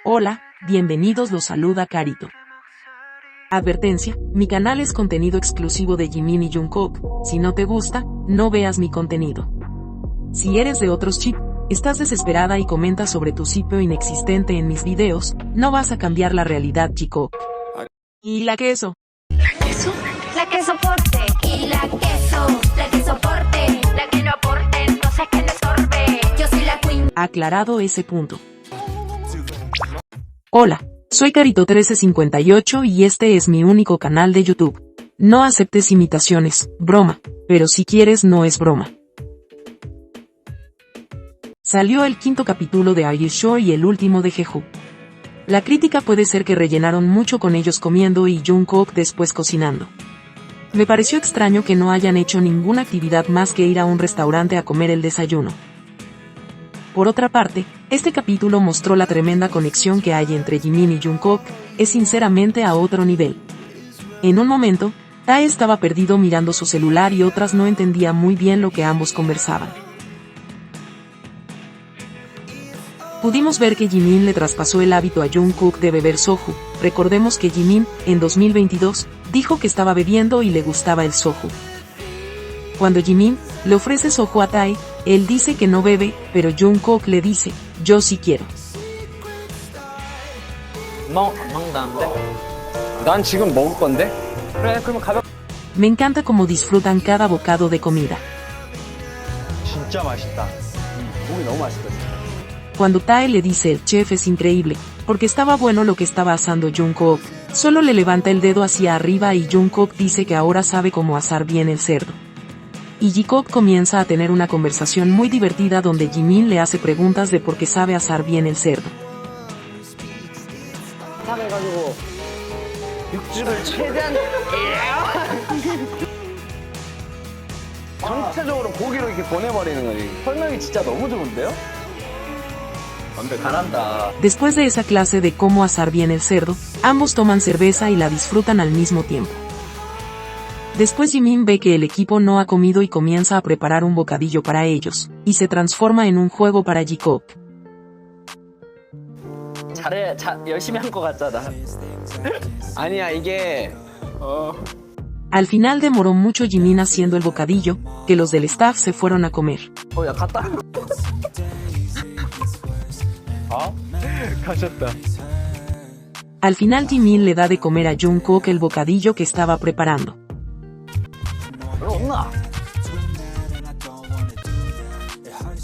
Hola, bienvenidos, los saluda Carito. Advertencia, mi canal es contenido exclusivo de Jimin y Jungkook, si no te gusta, no veas mi contenido. Si eres de otros chip, estás desesperada y comentas sobre tu sitio inexistente en mis videos, no vas a cambiar la realidad, chico. ¿Y la queso? ¿La queso? La que soporte. Y la que soporte. La que no aporte, entonces que le sorbe. Yo soy la queen. Aclarado ese punto. Hola, soy Carito1358 y este es mi único canal de YouTube. No aceptes imitaciones, broma, pero si quieres no es broma. Salió el quinto capítulo de Are You Sure y el último de Jeju. La crítica puede ser que rellenaron mucho con ellos comiendo y Jungkook después cocinando. Me pareció extraño que no hayan hecho ninguna actividad más que ir a un restaurante a comer el desayuno. Por otra parte, este capítulo mostró la tremenda conexión que hay entre Jimin y Jungkook, es sinceramente a otro nivel. En un momento, Tae estaba perdido mirando su celular y otras no entendía muy bien lo que ambos conversaban. Pudimos ver que Jimin le traspasó el hábito a Jungkook de beber soju. Recordemos que Jimin, en 2022, dijo que estaba bebiendo y le gustaba el soju. Cuando Jimin le ofrece soju a Tae, él dice que no bebe, pero Jungkook le dice, yo sí quiero. 난 지금 먹을 건데? 그래, 그럼 Me encanta cómo disfrutan cada bocado de comida. 진짜 맛있다. 고기 너무 맛있다. Cuando Tae le dice el chef es increíble, porque estaba bueno lo que estaba asando Jungkook, solo le levanta el dedo hacia arriba y Jungkook dice que ahora sabe cómo asar bien el cerdo. Y Jikook comienza a tener una conversación muy divertida donde Jimin le hace preguntas de por qué sabe asar bien el cerdo. 해가지고 육즙을 최대한 전체적으로 고기로 이렇게 보내버리는 거지. 설명이 진짜 너무 좋은데요? 완벽 잘한다. Después de esa clase de cómo asar bien el cerdo, ambos toman cerveza y la disfrutan al mismo tiempo. Después Jimin ve que el equipo no ha comido y comienza a preparar un bocadillo para ellos, y se transforma en un juego para Jikook. 열심히 한 것 같잖아. 아니야, 이게 Al final demoró mucho Jimin haciendo el bocadillo, que los del staff se fueron a comer. 야, 갔다. 가셨다. Al final Jimin le da de comer a Jungkook el bocadillo que estaba preparando.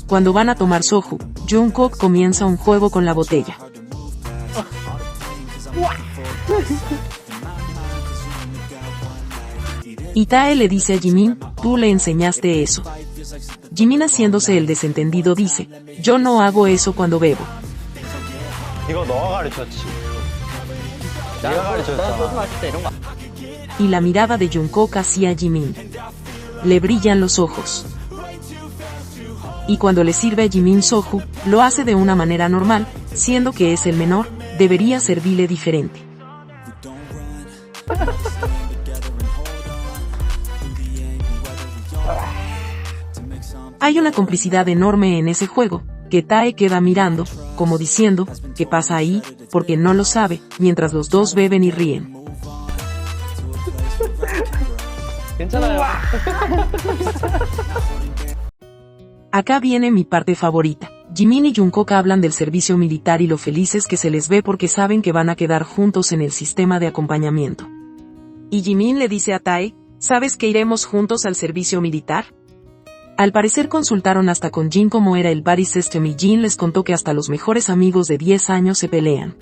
Cuando van a tomar soju, Jungkook comienza un juego con la botella. Y Tae le dice a Jimin, tú le enseñaste eso. Jimin, haciéndose el desentendido, dice, yo no hago eso cuando bebo. 이거 너가 가르쳤지. 내가 가르쳤잖아. Y la mirada de Jungkook hacia Jimin. Le brillan los ojos. Y cuando le sirve a Jimin soju, lo hace de una manera normal, siendo que es el menor, debería servirle diferente. Hay una complicidad enorme en ese juego, que Tae queda mirando, como diciendo, ¿qué pasa ahí?, porque no lo sabe, mientras los dos beben y ríen. 괜찮아요. Acá viene mi parte favorita. Jimin y Jungkook hablan del servicio militar y lo felices que se les ve porque saben que van a quedar juntos en el sistema de acompañamiento. Y Jimin le dice a Tae, ¿sabes que iremos juntos al servicio militar? Al parecer consultaron hasta con Jin cómo era el buddy system y Jin les contó que hasta los mejores amigos de 10 años se pelean.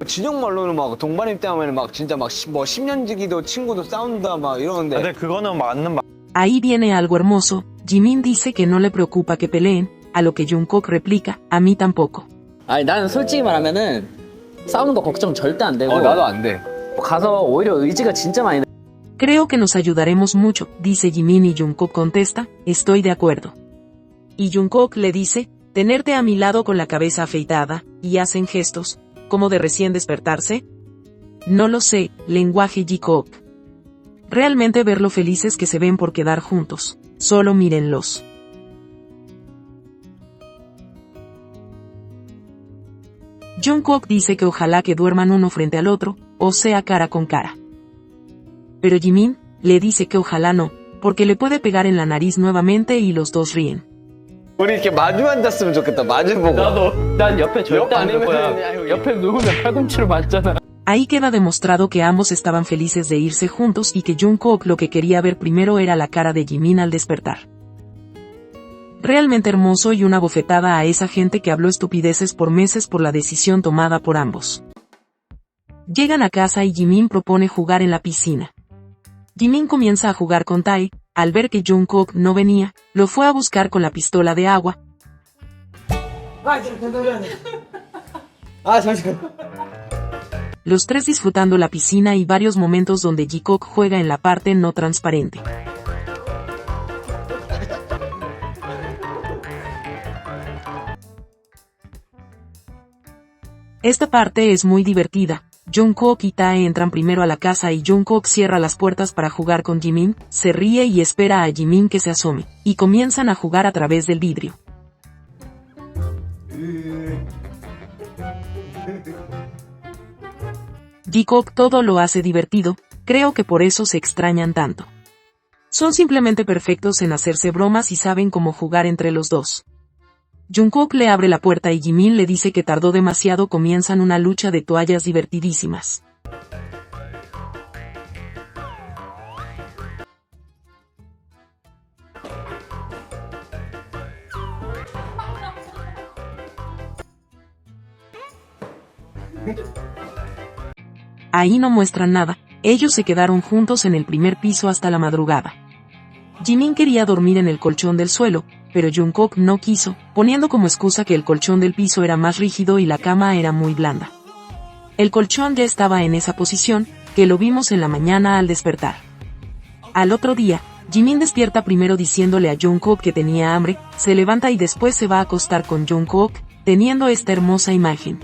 진영 말로는 막 동반 입대하면 막 진짜 막 뭐 10년지기도 친구도 싸운다 막 이러는데. 근데 그거는 맞는 말. Ahí viene algo hermoso. Jimin dice que no le preocupa que peleen, a lo que Jungkook replica, a mí tampoco. 아니 나는 솔직히 말하면은 싸우는 거 걱정 절대 안 되고. 나도 안 돼. 가서 오히려 의지가 진짜 많이. Creo que nos ayudaremos mucho, dice Jimin y Jungkook contesta, estoy de acuerdo. Y Jungkook le dice, tenerte a mi lado con la cabeza afeitada, y hacen gestos, como de recién despertarse. No lo sé, lenguaje Jikook. Realmente ver lo felices que se ven por quedar juntos, solo mírenlos. Jungkook dice que ojalá que duerman uno frente al otro, o sea cara con cara. Pero Jimin le dice que ojalá no, porque le puede pegar en la nariz nuevamente y los dos ríen. 우리 이렇게 마주 앉았으면 좋겠다. 마주 보고. 난 옆에 절대 안 갈 거야. 아니면은 옆에 누우면 팔꿈치로 맞잖아. Ahí queda demostrado que ambos estaban felices de irse juntos y que Jungkook lo que quería ver primero era la cara de Jimin al despertar. Realmente hermoso y una bofetada a esa gente que habló estupideces por meses por la decisión tomada por ambos. Llegan a casa y Jimin propone jugar en la piscina. Jimin comienza a jugar con Tae, al ver que Jungkook no venía, lo fue a buscar con la pistola de agua. Los tres disfrutando la piscina y varios momentos donde Jikook juega en la parte no transparente. Esta parte es muy divertida. Jungkook y Tae entran primero a la casa y Jungkook cierra las puertas para jugar con Jimin, se ríe y espera a Jimin que se asome, y comienzan a jugar a través del vidrio. Jikook todo lo hace divertido, creo que por eso se extrañan tanto. Son simplemente perfectos en hacerse bromas y saben cómo jugar entre los dos. Jungkook le abre la puerta y Jimin le dice que tardó demasiado. Comienzan una lucha de toallas divertidísimas. Ahí no muestran nada, ellos se quedaron juntos en el primer piso hasta la madrugada. Jimin quería dormir en el colchón del suelo, pero Jungkook no quiso, poniendo como excusa que el colchón del piso era más rígido y la cama era muy blanda. El colchón ya estaba en esa posición, que lo vimos en la mañana al despertar. Al otro día, Jimin despierta primero diciéndole a Jungkook que tenía hambre, se levanta y después se va a acostar con Jungkook, teniendo esta hermosa imagen.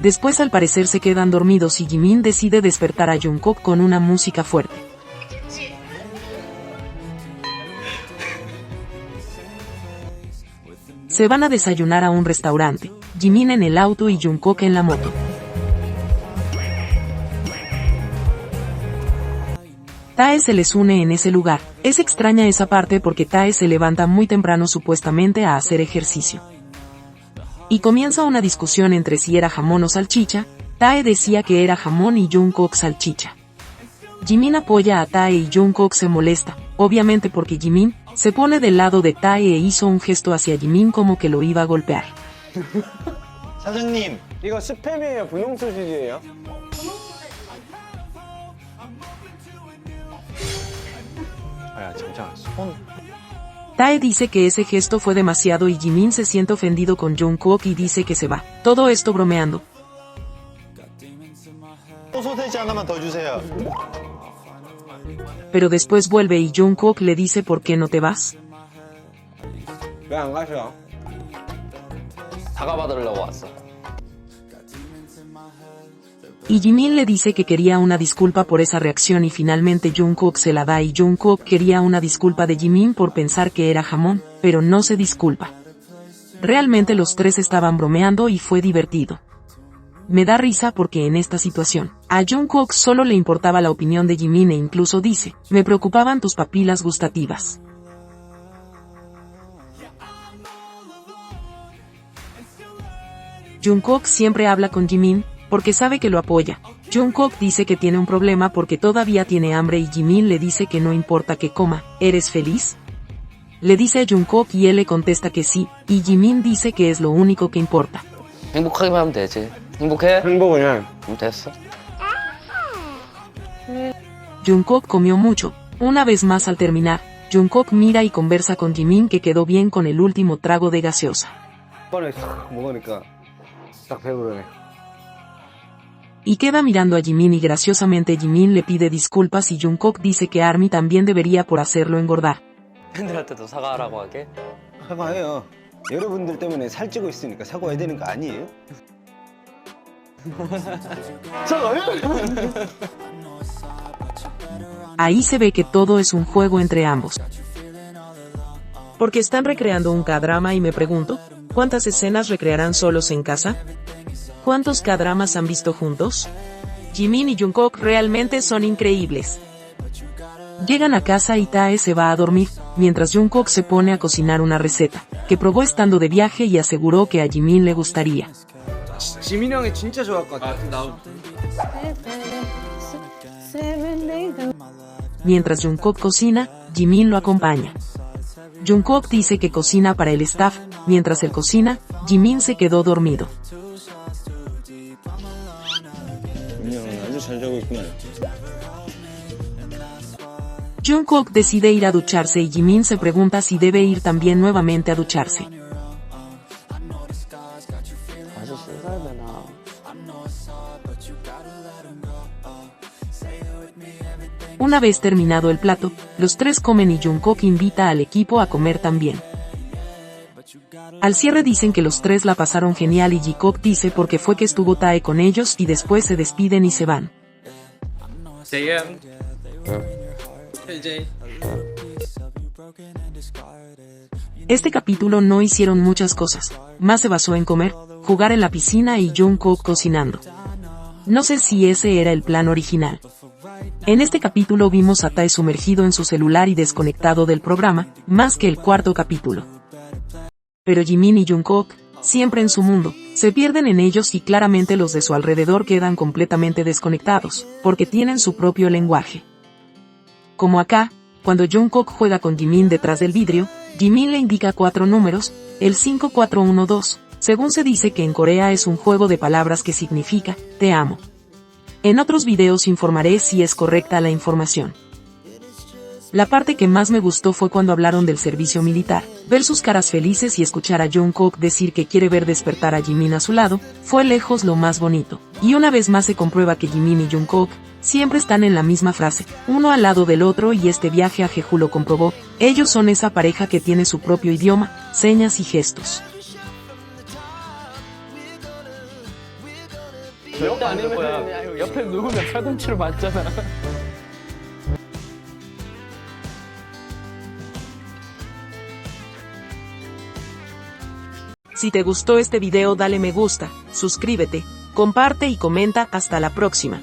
Después al parecer se quedan dormidos y Jimin decide despertar a Jungkook con una música fuerte. Se van a desayunar a un restaurante, Jimin en el auto y Jungkook en la moto. Tae se les une en ese lugar. Es extraña esa parte porque Tae se levanta muy temprano supuestamente a hacer ejercicio. Y comienza una discusión entre si era jamón o salchicha. Tae decía que era jamón y Jungkook salchicha. Jimin apoya a Tae y Jungkook se molesta, obviamente porque Jimin se pone del lado de Tae e hizo un gesto hacia Jimin como que lo iba a golpear. 사장님, 이거 스팸이에요? 분홍 소시지예요? 진짜 손. Tae dice que ese gesto fue demasiado y Jimin se siente ofendido con Jungkook y dice que se va. Todo esto bromeando. 소세지 하나만 더 주세요. Pero después vuelve y Jungkook le dice ¿por qué no te vas? 왜 안 가셔? 사과받으려고 왔어. Y Jimin le dice que quería una disculpa por esa reacción y finalmente Jungkook se la da y Jungkook quería una disculpa de Jimin por pensar que era jamón, pero no se disculpa. Realmente los tres estaban bromeando y fue divertido. Me da risa porque en esta situación, a Jungkook solo le importaba la opinión de Jimin e incluso dice, me preocupaban tus papilas gustativas. Jungkook siempre habla con Jimin, porque sabe que lo apoya. Jungkook dice que tiene un problema porque todavía tiene hambre y Jimin le dice que no importa que coma, ¿eres feliz? Le dice a Jungkook y él le contesta que sí, y Jimin dice que es lo único que importa. 행복하기만 하면 되지. 행복해? 행복은 됐어. Jungkook comió mucho. Una vez más al terminar, Jungkook mira y conversa con Jimin que quedó bien con el último trago de gaseosa. 번에 싹 먹으니까 딱 배부르네. Y queda mirando a Jimin y graciosamente Jimin le pide disculpas y Jungkook dice que ARMY también debería por hacerlo engordar. 팬들한테도 사과하라고 하게? 사과해요. 여러분들 때문에 살찌고 있으니까 사과해야 되는 거 아니에요? 사과해요? Ahí se ve que todo es un juego entre ambos. Porque están recreando un K-drama y me pregunto, ¿cuántas escenas recrearán solos en casa? ¿Cuántos K-dramas han visto juntos? Jimin y Jungkook realmente son increíbles. Llegan a casa y Tae se va a dormir, mientras Jungkook se pone a cocinar una receta, que probó estando de viaje y aseguró que a Jimin le gustaría. 지민이 형이 진짜 좋아할 것 같아. Mientras Jungkook cocina, Jimin lo acompaña. Jungkook dice que cocina para el staff, mientras él cocina, Jimin se quedó dormido. Jungkook decide ir a ducharse y Jimin se pregunta si debe ir también nuevamente a ducharse. Una vez terminado el plato, los tres comen y Jungkook invita al equipo a comer también. Al cierre dicen que los tres la pasaron genial y Jikook dice porque fue que estuvo Tae con ellos y después se despiden y se van. Este capítulo no hicieron muchas cosas, más se basó en comer, jugar en la piscina y Jungkook cocinando. No sé si ese era el plan original. En este capítulo vimos a Tae sumergido en su celular y desconectado del programa, más que el cuarto capítulo. Pero Jimin y Jungkook, siempre en su mundo, se pierden en ellos y claramente los de su alrededor quedan completamente desconectados, porque tienen su propio lenguaje. Como acá, cuando Jungkook juega con Jimin detrás del vidrio, Jimin le indica 4 números, el 5412, según se dice que en Corea es un juego de palabras que significa, te amo. En otros videos informaré si es correcta la información. La parte que más me gustó fue cuando hablaron del servicio militar, ver sus caras felices y escuchar a Jungkook decir que quiere ver despertar a Jimin a su lado, fue lejos lo más bonito. Y una vez más se comprueba que Jimin y Jungkook siempre están en la misma frase, uno al lado del otro y este viaje a Jeju lo comprobó, ellos son esa pareja que tiene su propio idioma, señas y gestos. 옆에 누우면 팔꿈치로 맞잖아. Si te gustó este video dale me gusta, suscríbete, comparte y comenta. Hasta la próxima.